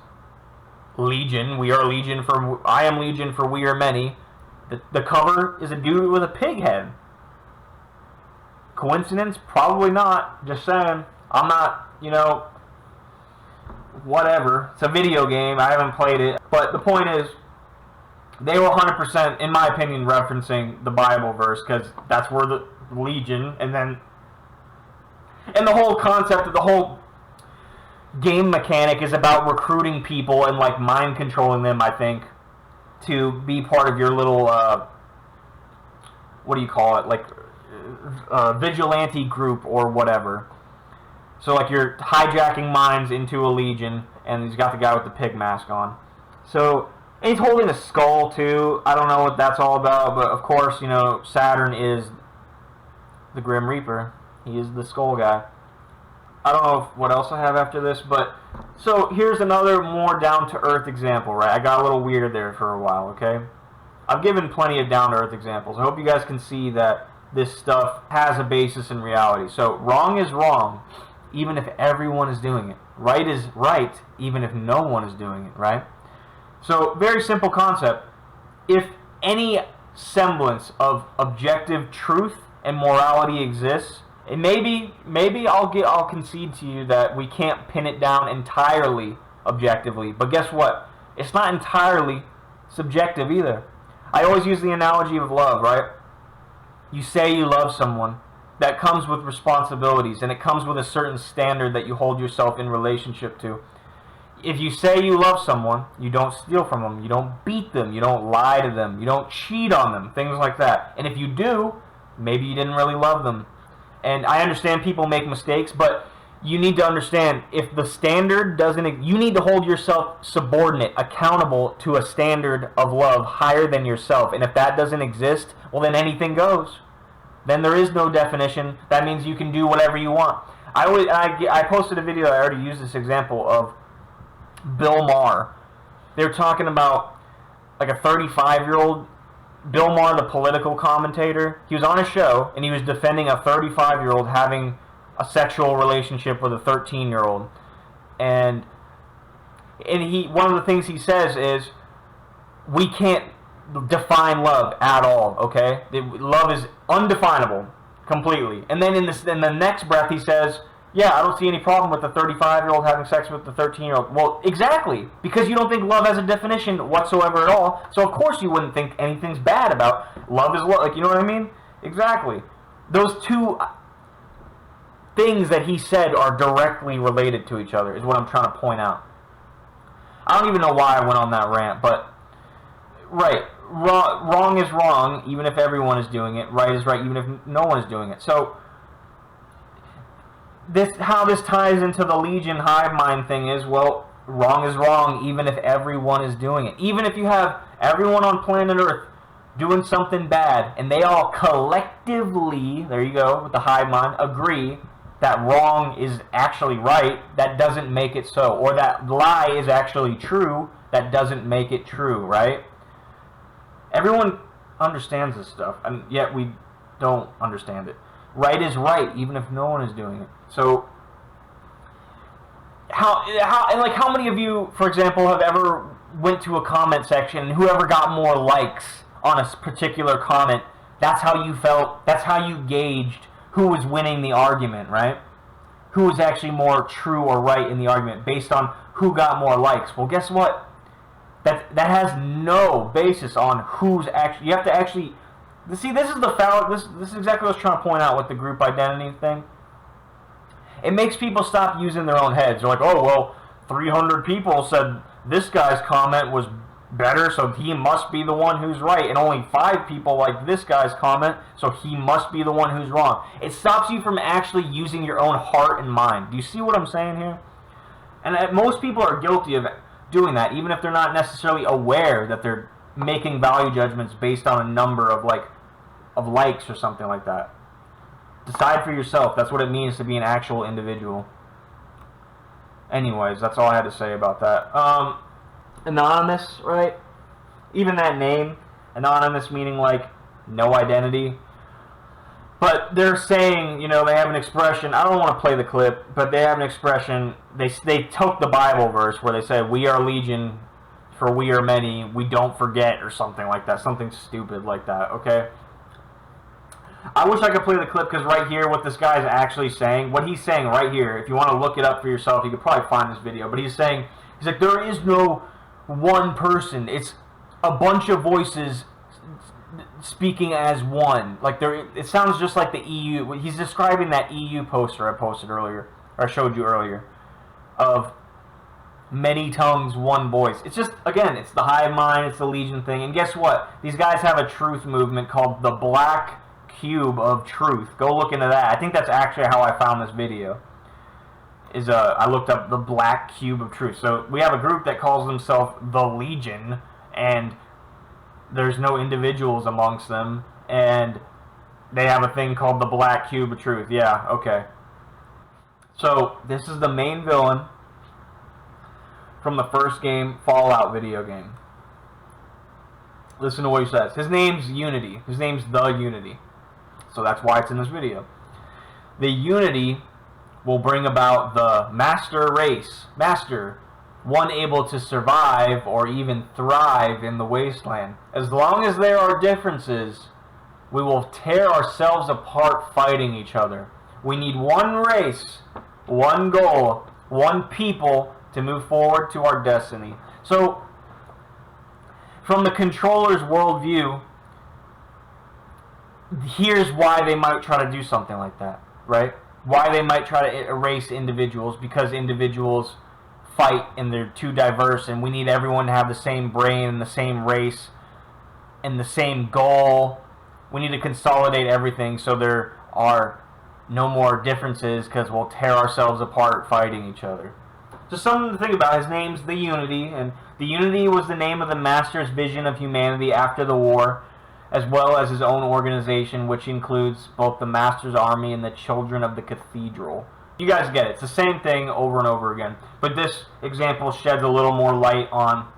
Legion, we are Legion for, I am Legion for we are many. The cover is a dude with a pig head. Coincidence? Probably not. Just saying. I'm not, you know, whatever. It's a video game. I haven't played it. But the point is, they were 100%, in my opinion, referencing the Bible verse, because that's where the Legion, and then, and the whole concept of the whole game mechanic is about recruiting people and like mind controlling them, I think, to be part of your little what do you call it, like vigilante group or whatever. So like you're hijacking minds into a legion, and he's got the guy with the pig mask on. So and he's holding a skull too. I don't know what that's all about, but of course, you know, Saturn is the Grim Reaper. He is the skull guy. I don't know what else I have after this, but so here's another more down-to-earth example, right? I got a little weird there for a while, okay? I've given plenty of down-to-earth examples. I hope you guys can see that this stuff has a basis in reality. So wrong is wrong, even if everyone is doing it. Right is right, even if no one is doing it, right? So very simple concept. If any semblance of objective truth and morality exists, and maybe I'll concede to you that we can't pin it down entirely objectively. But guess what? It's not entirely subjective either. I always use the analogy of love, right? You say you love someone. That comes with responsibilities, and it comes with a certain standard that you hold yourself in relationship to. If you say you love someone, you don't steal from them, you don't beat them, you don't lie to them, you don't cheat on them, things like that. And if you do, maybe you didn't really love them. And I understand people make mistakes, but you need to understand, if the standard doesn't, you need to hold yourself subordinate, accountable to a standard of love higher than yourself. And if that doesn't exist, well, then anything goes. Then there is no definition. That means you can do whatever you want. I posted a video, I already used this example, of Bill Maher. They were talking about like a 35-year-old, Bill Maher, the political commentator. He was on a show and he was defending a 35-year-old having a sexual relationship with a 13-year-old. And one of the things he says is, we can't define love at all, okay? Love is undefinable completely. And then in the next breath he says, yeah, I don't see any problem with the 35-year-old having sex with the 13-year-old. Well, exactly, because you don't think love has a definition whatsoever at all. So of course you wouldn't think anything's bad about love is love. Like, you know what I mean? Exactly. Those two things that he said are directly related to each other, is what I'm trying to point out. I don't even know why I went on that rant, but right, wrong is wrong, even if everyone is doing it. Right is right, even if no one is doing it. So how this ties into the Legion hive mind thing is, well, wrong is wrong, even if everyone is doing it. Even if you have everyone on planet Earth doing something bad, and they all collectively, there you go, with the hive mind, agree that wrong is actually right, that doesn't make it so. Or that lie is actually true, that doesn't make it true, right? Everyone understands this stuff, and yet we don't understand it. Right is right, even if no one is doing it. So, how many of you, for example, have ever went to a comment section, and whoever got more likes on a particular comment, that's how you felt, that's how you gauged who was winning the argument, right? Who was actually more true or right in the argument based on who got more likes. Well, guess what? That has no basis on who's actually. You have to actually see. This is the foul. This is exactly what I was trying to point out with the group identity thing. It makes people stop using their own heads. They're like, oh well, 300 people said this guy's comment was better, so he must be the one who's right, and only 5 people like this guy's comment, so he must be the one who's wrong. It stops you from actually using your own heart and mind. Do you see what I'm saying here? And most people are guilty of doing that, even if they're not necessarily aware that they're making value judgments based on a number of likes or something like that. Decide for yourself. That's what it means to be an actual individual. Anyways, that's all I had to say about that. Anonymous, right? Even that name, anonymous, meaning like no identity. But they're saying, you know, they have an expression. I don't want to play the clip, but they have an expression. They took the Bible verse where they say, "We are legion, for we are many. We don't forget," or something like that. Something stupid like that. Okay. I wish I could play the clip, because right here, what this guy is actually saying, what he's saying right here, if you want to look it up for yourself, you could probably find this video. But he's like, there is no one person. It's a bunch of voices speaking as one. Like, it sounds just like the EU. He's describing that EU poster I posted earlier, or I showed you earlier, of many tongues, one voice. It's just, again, it's the hive mind, it's the Legion thing. And guess what? These guys have a truth movement called the Black Cube of Truth. Go look into that. I think that's actually how I found this video. I looked up the Black Cube of Truth. So we have a group that calls themselves the Legion, and there's no individuals amongst them, and they have a thing called the Black Cube of Truth. Yeah, okay. So this is the main villain from the first game, Fallout video game. Listen to what he says. His name's Unity. His name's the Unity. So that's why it's in this video. The Unity will bring about the master race. Master, one able to survive or even thrive in the wasteland. As long as there are differences, we will tear ourselves apart fighting each other. We need one race, one goal, one people to move forward to our destiny. So, from the controller's worldview, here's why they might try to do something like that, right? Why they might try to erase individuals, because individuals fight and they're too diverse, and we need everyone to have the same brain and the same race and the same goal. We need to consolidate everything so there are no more differences because we'll tear ourselves apart fighting each other. Just something to think about. His name's the Unity, and the Unity was the name of the Master's vision of humanity after the war, as well as his own organization, which includes both the Master's army and the Children of the Cathedral. You guys get it. It's the same thing over and over again. But this example sheds a little more light on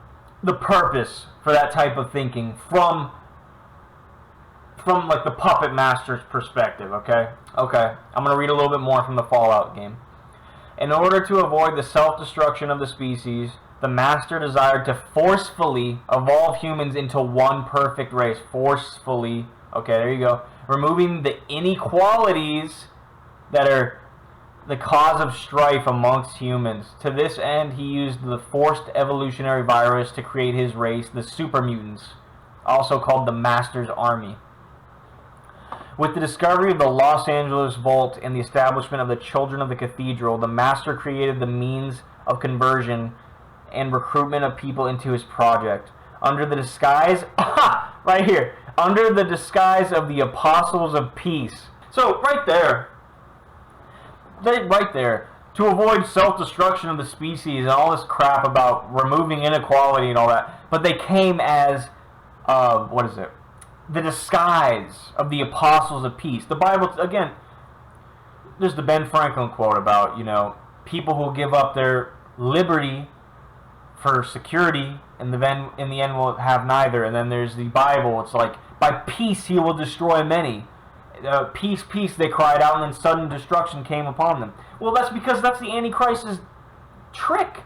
the purpose for that type of thinking from like the puppet master's perspective, okay? Okay, I'm going to read a little bit more from the Fallout game. In order to avoid the self-destruction of the species, the master desired to forcefully evolve humans into one perfect race. Forcefully. Okay, there you go. Removing the inequalities that are the cause of strife amongst humans. To this end, he used the forced evolutionary virus to create his race, the super mutants, also called the Master's Army. With the discovery of the Los Angeles Vault and the establishment of the Children of the Cathedral, the Master created the means of conversion and recruitment of people into his project. Under the disguise, right here, under the disguise of the Apostles of Peace. So, right there, to avoid self-destruction of the species and all this crap about removing inequality and all that, but they came as, the disguise of the Apostles of Peace. The Bible, again, there's the Ben Franklin quote about, people who give up their liberty for security, and then in the end will have neither. And then there's the Bible. It's like, by peace he will destroy many. Peace, peace, they cried out, and then sudden destruction came upon them. Well, that's because that's the Antichrist's trick.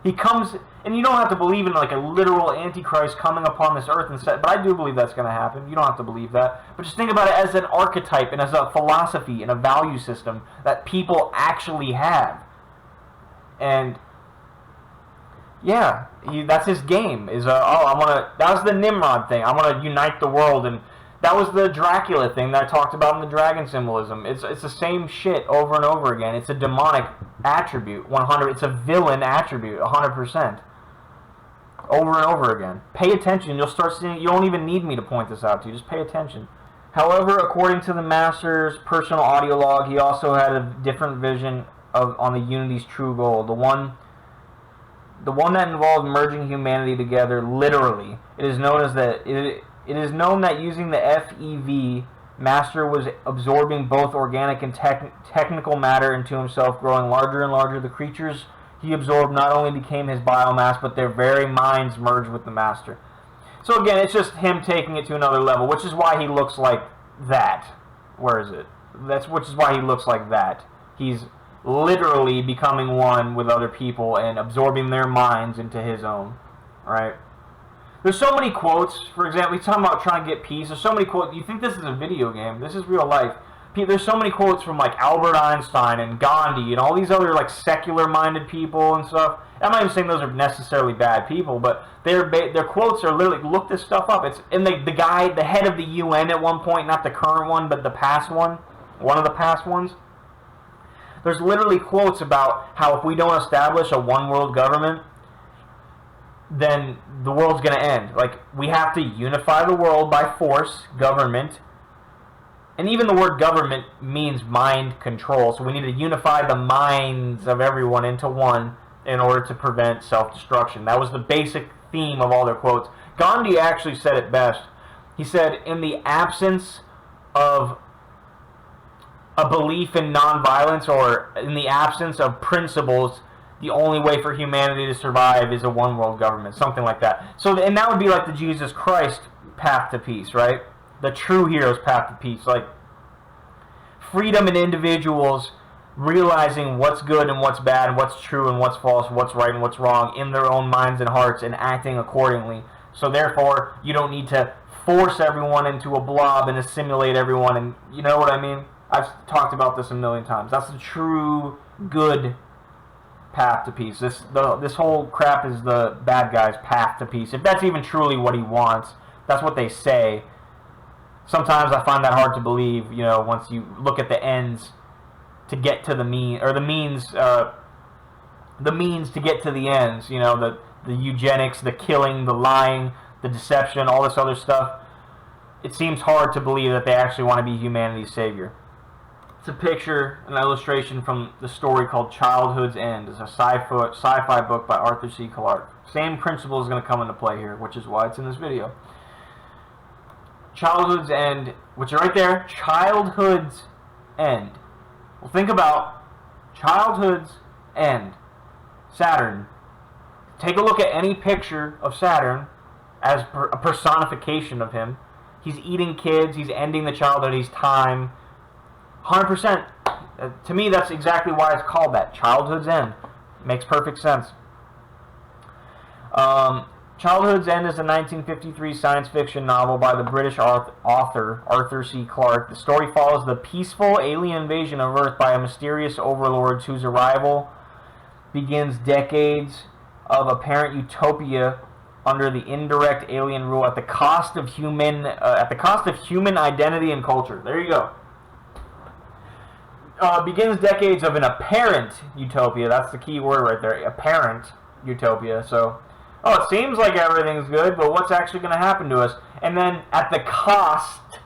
He comes, and you don't have to believe in like a literal Antichrist coming upon this earth and set, but I do believe that's going to happen. You don't have to believe that. But just think about it as an archetype and as a philosophy and a value system that people actually have. And yeah, that's his game. That was the Nimrod thing. I want to unite the world, and that was the Dracula thing that I talked about in the dragon symbolism. It's the same shit over and over again. It's a demonic attribute, 100. It's a villain attribute, 100%. Over and over again. Pay attention. You'll start seeing. You don't even need me to point this out to you. Just pay attention. However, according to the Master's personal audio log, he also had a different vision on the Unity's true goal. The one that involved merging humanity together literally. It is known that using the FEV, Master was absorbing both organic and technical matter into himself, growing larger and larger. The creatures he absorbed not only became his biomass, but their very minds merged with the Master. So again, it's just him taking it to another level, which is why he looks like that. Where is it? Which is why he looks like that. He's literally becoming one with other people and absorbing their minds into his own. Right? There's so many quotes. For example, he's talking about trying to get peace. There's so many quotes. You think this is a video game. This is real life. There's so many quotes from like Albert Einstein and Gandhi and all these other like secular-minded people and stuff. I'm not even saying those are necessarily bad people, but their quotes are literally, look this stuff up. It's and the head of the UN at one point, not the current one, but the past one of the past ones. There's literally quotes about how if we don't establish a one-world government, then the world's going to end. Like, we have to unify the world by force, government. And even the word government means mind control. So we need to unify the minds of everyone into one in order to prevent self-destruction. That was the basic theme of all their quotes. Gandhi actually said it best. He said, in the absence of a belief in nonviolence, or in the absence of principles, the only way for humanity to survive is a one-world government, something like that. So, and that would be like the Jesus Christ path to peace, right? The true hero's path to peace, like freedom and individuals realizing what's good and what's bad, what's true and what's false, what's right and what's wrong in their own minds and hearts, and acting accordingly. So therefore, you don't need to force everyone into a blob and assimilate everyone, and you know what I mean? I've talked about this a million times. That's the true good path to peace. This whole crap is the bad guy's path to peace. If that's even truly what he wants, that's what they say. Sometimes I find that hard to believe, once you look at the ends to get to the means to get to the ends, the eugenics, the killing, the lying, the deception, all this other stuff. It seems hard to believe that they actually want to be humanity's savior. It's a picture, an illustration from the story called Childhood's End. It's a sci-fi book by Arthur C. Clarke. Same principle is going to come into play here, which is why it's in this video. Childhood's End, which is right there, Childhood's End. Well, think about Childhood's End. Saturn. Take a look at any picture of Saturn as a personification of him. He's eating kids, he's ending the childhood, he's time. 100%. To me, that's exactly why it's called that. Childhood's End. Makes perfect sense. Childhood's End is a 1953 science fiction novel by the British author Arthur C. Clarke. The story follows the peaceful alien invasion of Earth by a mysterious overlords whose arrival begins decades of apparent utopia under the indirect alien rule at the cost of human identity and culture. There you go. Begins decades of an apparent utopia. That's the key word right there. Apparent utopia. So, it seems like everything's good, but what's actually going to happen to us? And then at the cost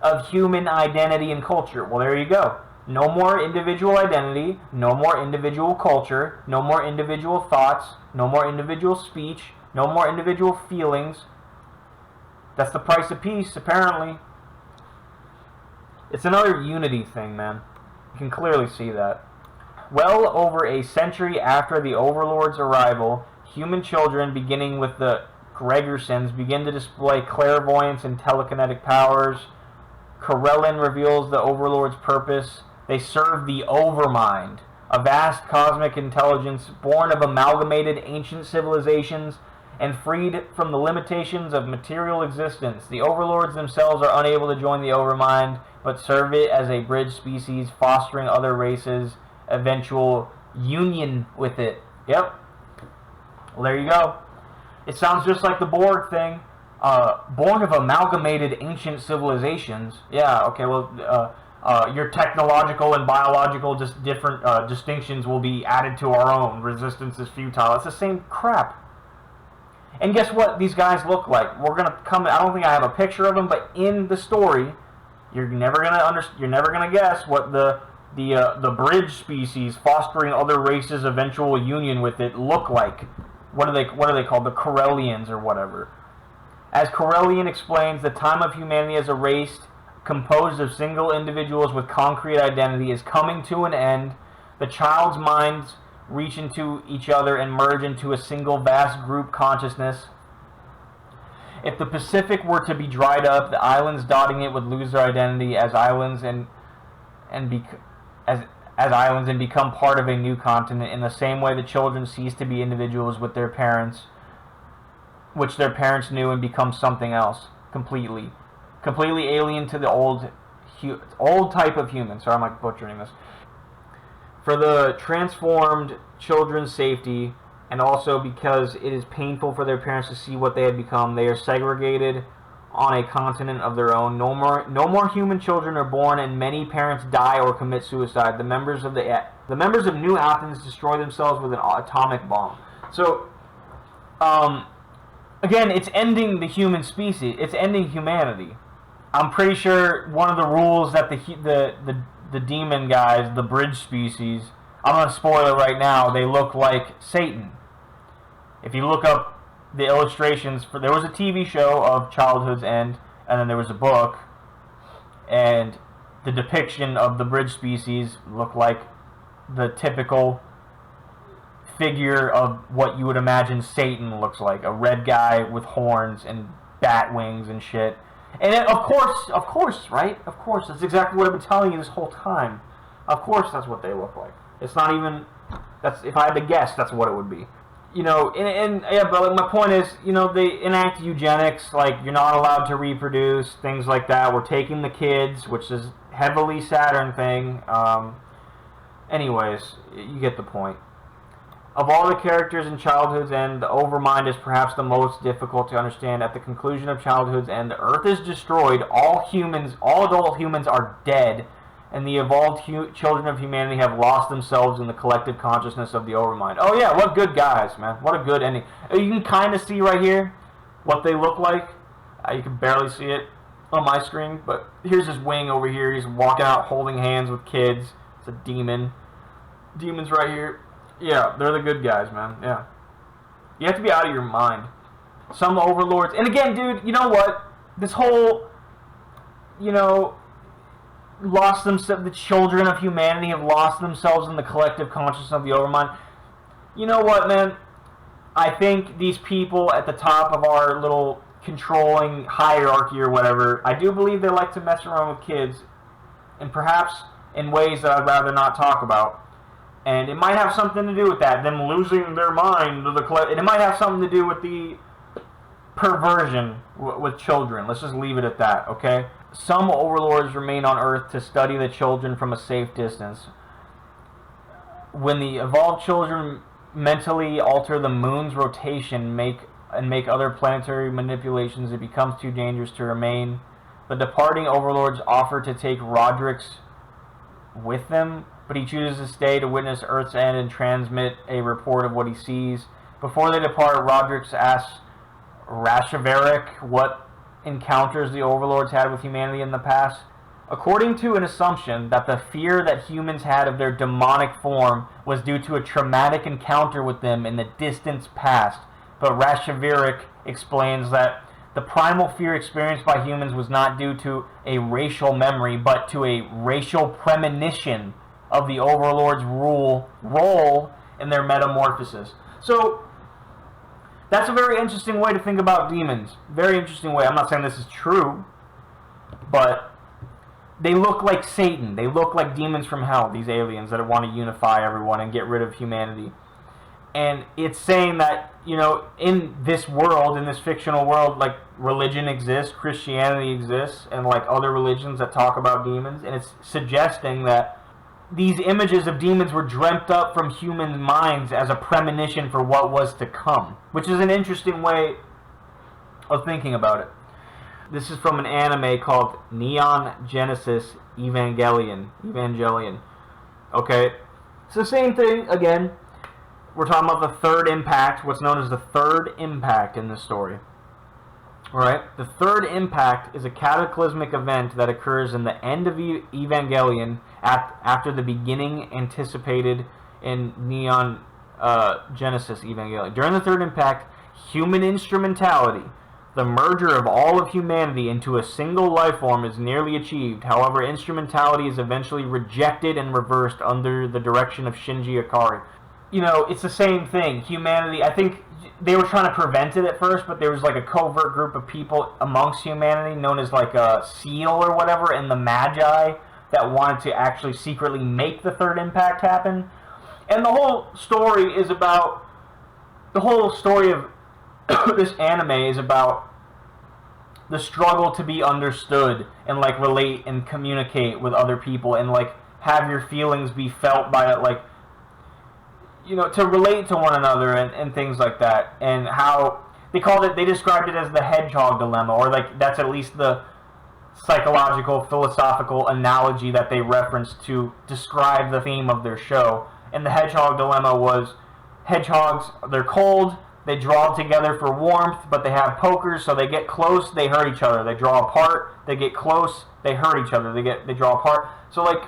of human identity and culture. Well, there you go. No more individual identity, no more individual culture, no more individual thoughts, no more individual speech, no more individual feelings. That's the price of peace, apparently. It's another unity thing, man. You can clearly see that. Well over a century after the Overlord's arrival, human children, beginning with the Gregersons, begin to display clairvoyance and telekinetic powers. Corellin reveals the Overlord's purpose. They serve the Overmind, a vast cosmic intelligence born of amalgamated ancient civilizations and freed from the limitations of material existence. The Overlords themselves are unable to join the Overmind, but serve it as a bridge species, fostering other races' eventual union with it. Yep. Well, there you go. It sounds just like the Borg thing. Born of amalgamated ancient civilizations. Yeah, okay, well, your technological and biological different distinctions will be added to our own. Resistance is futile. It's the same crap. And guess what these guys look like? We're gonna come. I don't think I have a picture of them, but in the story, you're never gonna guess what the bridge species fostering other races' eventual union with it look like. What are they called? The Corellians or whatever. As Corellian explains, the time of humanity as a race composed of single individuals with concrete identity is coming to an end. The child's minds reach into each other and merge into a single vast group consciousness. If the Pacific were to be dried up, the islands dotting it would lose their identity as islands and become part of a new continent. In the same way, the children cease to be individuals with their parents, which their parents knew, and become something else completely alien to the old type of human. Sorry, I'm like butchering this. For the transformed children's safety, and also because it is painful for their parents to see what they had become, they are segregated on a continent of their own. No more human children are born, and many parents die or commit suicide. The members of New Athens destroy themselves with an atomic bomb. So, again, it's ending the human species. It's ending humanity. I'm pretty sure one of the rules that the demon guys, the bridge species, I'm going to spoil it right now, they look like Satan. If you look up the illustrations, there was a TV show of Childhood's End, and then there was a book, and the depiction of the bridge species looked like the typical figure of what you would imagine Satan looks like. A red guy with horns and bat wings and shit. And it, of course, right? Of course, that's exactly what I've been telling you this whole time. Of course that's what they look like. It's not even, if I had to guess, that's what it would be. You know, yeah, but my point is, you know, they enact eugenics, like you're not allowed to reproduce, things like that. We're taking the kids, which is heavily Saturn thing. Anyways, you get the point. Of all the characters in Childhood's End, the Overmind is perhaps the most difficult to understand. At the conclusion of Childhood's End, the Earth is destroyed, all adult humans are dead, and the evolved children of humanity have lost themselves in the collective consciousness of the Overmind. Oh yeah, what good guys, man. What a good ending. You can kind of see right here what they look like. You can barely see it. on my screen, but here's his wing over here. He's walking out holding hands with kids. It's a demon. Demon's right here. Yeah, they're the good guys, man. Yeah. You have to be out of your mind. Some overlords. And again, dude, you know what? This whole, lost themselves, the children of humanity have lost themselves in the collective consciousness of the overmind. You know what, man? I think these people at the top of our little controlling hierarchy or whatever, I do believe they like to mess around with kids, and perhaps in ways that I'd rather not talk about. And it might have something to do with that, them losing their mind to the collective. It might have something to do with the perversion with children. Let's just leave it at that, okay? Some overlords remain on Earth to study the children from a safe distance. When the evolved children mentally alter the moon's rotation, make other planetary manipulations, it becomes too dangerous to remain. The departing overlords offer to take Roderick's with them, but he chooses to stay to witness Earth's end and transmit a report of what he sees. Before they depart, Roderick asks Rashaverik what encounters the overlords had with humanity in the past. According to an assumption that the fear that humans had of their demonic form was due to a traumatic encounter with them in the distant past, but Rashaverik explains that the primal fear experienced by humans was not due to a racial memory, but to a racial premonition of the overlord's role in their metamorphosis. So, that's a very interesting way to think about demons. Very interesting way. I'm not saying this is true, but they look like Satan. They look like demons from hell, these aliens that want to unify everyone and get rid of humanity. And it's saying that, in this world, in this fictional world, like, religion exists, Christianity exists, and like other religions that talk about demons, and it's suggesting that these images of demons were dreamt up from human minds as a premonition for what was to come, which is an interesting way of thinking about it. This is from an anime called Neon Genesis Evangelion. Okay? It's the same thing, again. We're talking about the third impact, what's known as the third impact in this story. Alright? The third impact is a cataclysmic event that occurs in the end of Evangelion after the beginning anticipated in Neon Genesis Evangelion. During the third impact, human instrumentality, the merger of all of humanity into a single life form, is nearly achieved. However, instrumentality is eventually rejected and reversed under the direction of Shinji Ikari. It's the same thing. Humanity, I think they were trying to prevent it at first, but there was like a covert group of people amongst humanity known as like a SEAL or whatever, and the Magi, that wanted to actually secretly make the third impact happen. And the whole story of this anime is about the struggle to be understood and like relate and communicate with other people and like have your feelings be felt by it, like, to relate to one another and things like that. And how they described it as the hedgehog dilemma, or like that's at least the psychological, philosophical analogy that they referenced to describe the theme of their show. And the hedgehog dilemma was hedgehogs, they're cold, they draw together for warmth, but they have pokers, so they get close, they hurt each other. They draw apart, they get close, they hurt each other. They draw apart. So like,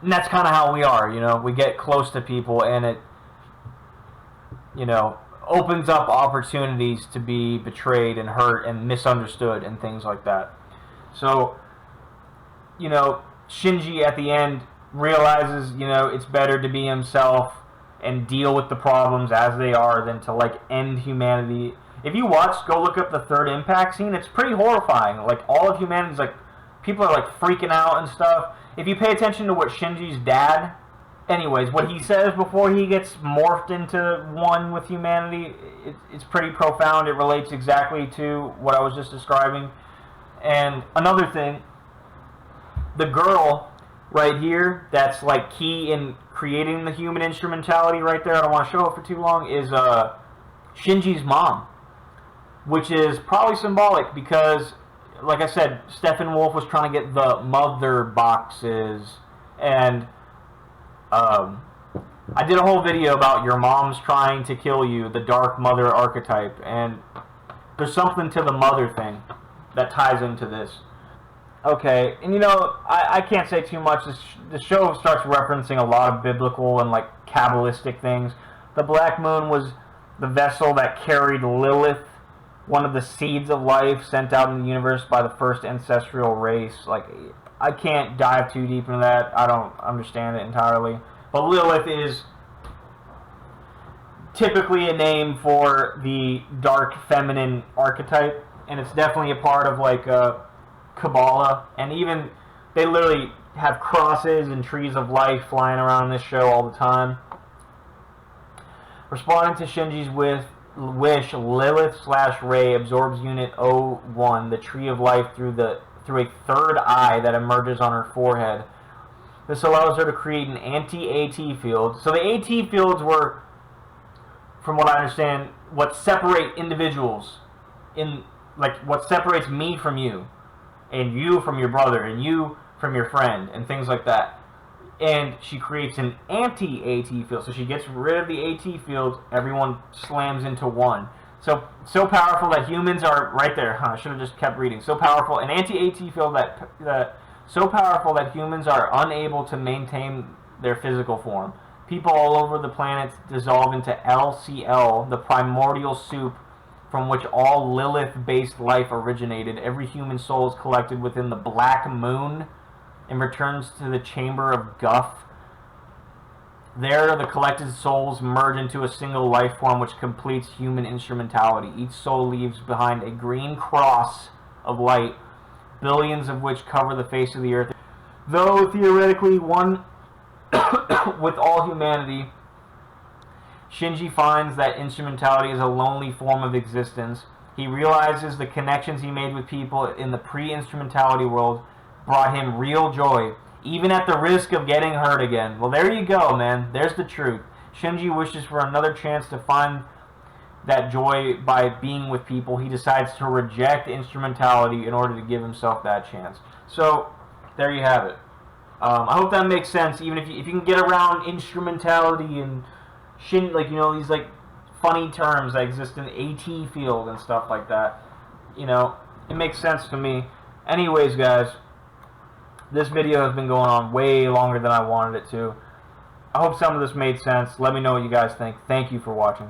and that's kind of how we are, we get close to people and it, opens up opportunities to be betrayed and hurt and misunderstood and things like that. So, Shinji at the end realizes, it's better to be himself and deal with the problems as they are than to, like, end humanity. If you go look up the third impact scene, it's pretty horrifying. Like, all of humanity's, like, people are, like, freaking out and stuff. If you pay attention to what Shinji's dad, anyways, what he says before he gets morphed into one with humanity, it's pretty profound. It relates exactly to what I was just describing. And another thing, the girl right here that's like key in creating the human instrumentality right there, I don't want to show it for too long, is Shinji's mom, which is probably symbolic because, like I said, Steppenwolf was trying to get the mother boxes, and I did a whole video about your mom's trying to kill you, the Dark Mother archetype, and there's something to the mother thing. that ties into this. Okay, and you know, I can't say too much. The show starts referencing a lot of biblical and like Kabbalistic things. The Black Moon was the vessel that carried Lilith, one of the seeds of life sent out in the universe by the first ancestral race. Like, I can't dive too deep into that. I don't understand it entirely. But Lilith is typically a name for the dark feminine archetype, and it's definitely a part of like Kabbalah, and even they literally have crosses and trees of life flying around in this show all the time. Responding to Shinji's wish, Lilith/Ray absorbs Unit 01, the tree of life, through a third eye that emerges on her forehead. This allows her to create an anti-AT field. So the AT fields were, from what I understand, what separate individuals in, like, what separates me from you, and you from your brother, and you from your friend, and things like that. And she creates an anti-AT field. So she gets rid of the AT field, everyone slams into one. So powerful that humans are, right there, I should have just kept reading. So powerful, an anti-AT field so powerful that humans are unable to maintain their physical form. People all over the planet dissolve into LCL, the primordial soup from which all Lilith-based life originated. Every human soul is collected within the Black Moon and returns to the Chamber of Guff. There, the collected souls merge into a single life form which completes human instrumentality. Each soul leaves behind a green cross of light, billions of which cover the face of the earth. Though theoretically one with all humanity, Shinji finds that instrumentality is a lonely form of existence. He realizes the connections he made with people in the pre-instrumentality world brought him real joy, even at the risk of getting hurt again. Well, there you go, man. There's the truth. Shinji wishes for another chance to find that joy by being with people. He decides to reject instrumentality in order to give himself that chance. So, there you have it. I hope that makes sense. Even if you can get around instrumentality and like, you know, these like funny terms that exist in the AT field and stuff like that, you know, it makes sense to me. Anyways, guys, this video has been going on way longer than I wanted it to. I hope some of this made sense. Let me know what you guys think. Thank you for watching.